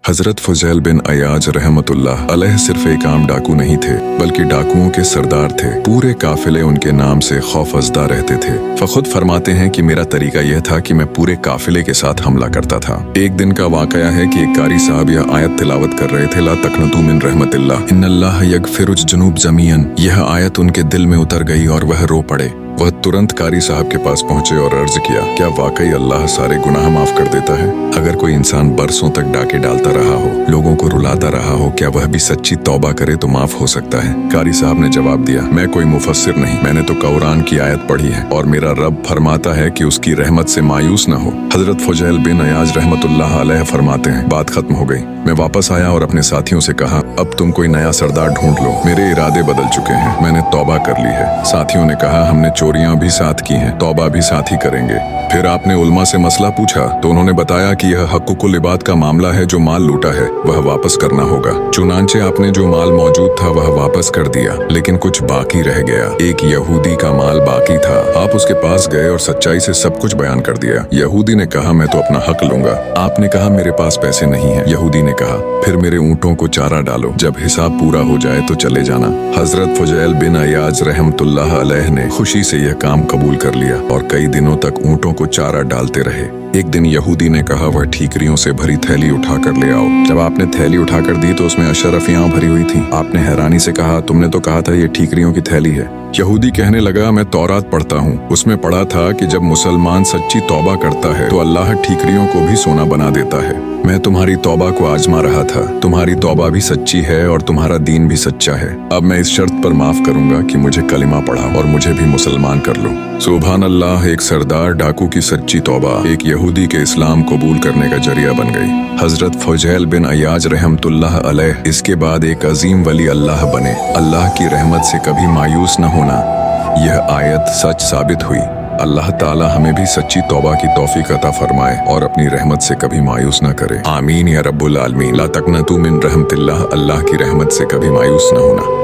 हजरत फुजैल बिन अयाज रहमतुल्लाह अलैह सिर्फ एक आम डाकू नहीं थे, बल्कि डाकुओं के सरदार थे। पूरे काफिले उनके नाम से खौफजदा रहते थे। खुद फरमाते हैं कि मेरा तरीका यह था कि मैं पूरे काफिले के साथ हमला करता था। एक दिन का वाकया है कि एक कारी साहब यह आयत तिलावत कर रहे थे, ला तकनतू मिन रहमतिल्लाह इन्नल्लाह यगफिरुज जुनूब ज़मीयन। यह आयत उनके दिल में उतर गई और वह रो पड़े। वह तुरंत कारी साहब के पास पहुंचे और अर्ज किया, क्या वाकई अल्लाह सारे गुनाह माफ कर देता है? अगर कोई इंसान बरसों तक डाके डालता रहा हो, लोगों को रुलाता रहा हो, क्या वह भी सच्ची तौबा करे तो माफ हो सकता है? कारी साहब ने जवाब दिया, मैं कोई मुफस्सिर नहीं, मैंने तो कुरान की आयत पढ़ी है और मेरा रब फरमाता है कि उसकी रहमत से मायूस न हो। हजरत फुजैल बिन अयाज रहमतुल्लाह अलैह फरमाते हैं, बात खत्म हो गई। मैं वापस आया और अपने साथियों से कहा, अब तुम कोई नया सरदार ढूंढ लो, मेरे इरादे बदल चुके हैं, मैंने तौबा कर ली है। साथियों ने कहा, हमने चोरियां भी साथ की हैं, तौबा भी साथ ही करेंगे। फिर आपने उलमा से मसला पूछा तो उन्होंने बताया कि यह हक़ुक़ुल इबाद का मामला है, जो माल लूटा है वह वापस करना होगा। चुनांचे आपने जो माल मौजूद था वह वापस कर दिया, लेकिन कुछ बाकी रह गया। एक यहूदी का माल बाकी था। आप उसके पास गए और सच्चाई से सब कुछ बयान कर दिया। यहूदी ने कहा, मैं तो अपना हक लूंगा। आपने कहा, मेरे पास पैसे नहीं है। यहूदी ने कहा, फिर मेरे ऊँटों को चारा डालो, जब हिसाब पूरा हो जाए तो चले जाना। हजरत फुजैल बिन अयाज रहमतुल्लाह अलैह ने खुशी से यह काम कबूल कर लिया और कई दिनों तक ऊँटों को चारा डालते रहे। एक दिन यहूदी ने कहा, वह ठीकरियों से भरी थैली उठाकर ले आओ। जब आपने थैली उठाकर दी तो उसमें अशरफियां भरी हुई थी। आपने हैरानी से कहा, तुमने तो कहा था ये ठीकरियों की थैली है। यहूदी कहने लगा, मैं तौरात पढ़ता हूँ, उसमें पढ़ा था कि जब मुसलमान सच्ची तौबा करता है तो अल्लाह ठीकरियों को भी सोना बना देता है। मैं तुम्हारी तौबा को आजमा रहा था। तुम्हारी तौबा भी सच्ची है और तुम्हारा दीन भी सच्चा है। अब मैं इस शर्त पर माफ करूंगा कि मुझे कलिमा पढ़ा और मुझे भी मुसलमान कर लो। सुभान अल्लाह, एक सरदार डाकू की सच्ची तौबा एक यहूदी के इस्लाम कबूल करने का जरिया बन गई। हजरत फुजैल बिन अयाज रहमतुल्लाह अलैह इसके बाद एक अजीम वली अल्लाह बने। अल्लाह की रहमत से कभी मायूस न होना, यह आयत सच साबित हुई। अल्लाह ताला हमें भी सच्ची तौबा की तौफीक अता फरमाए और अपनी रहमत से कभी मायूस न करे। आमीन या रब्बुल आलमीन। ला तकनतू मिन रहमतिल्लाह, अल्लाह की रहमत से कभी मायूस न होना।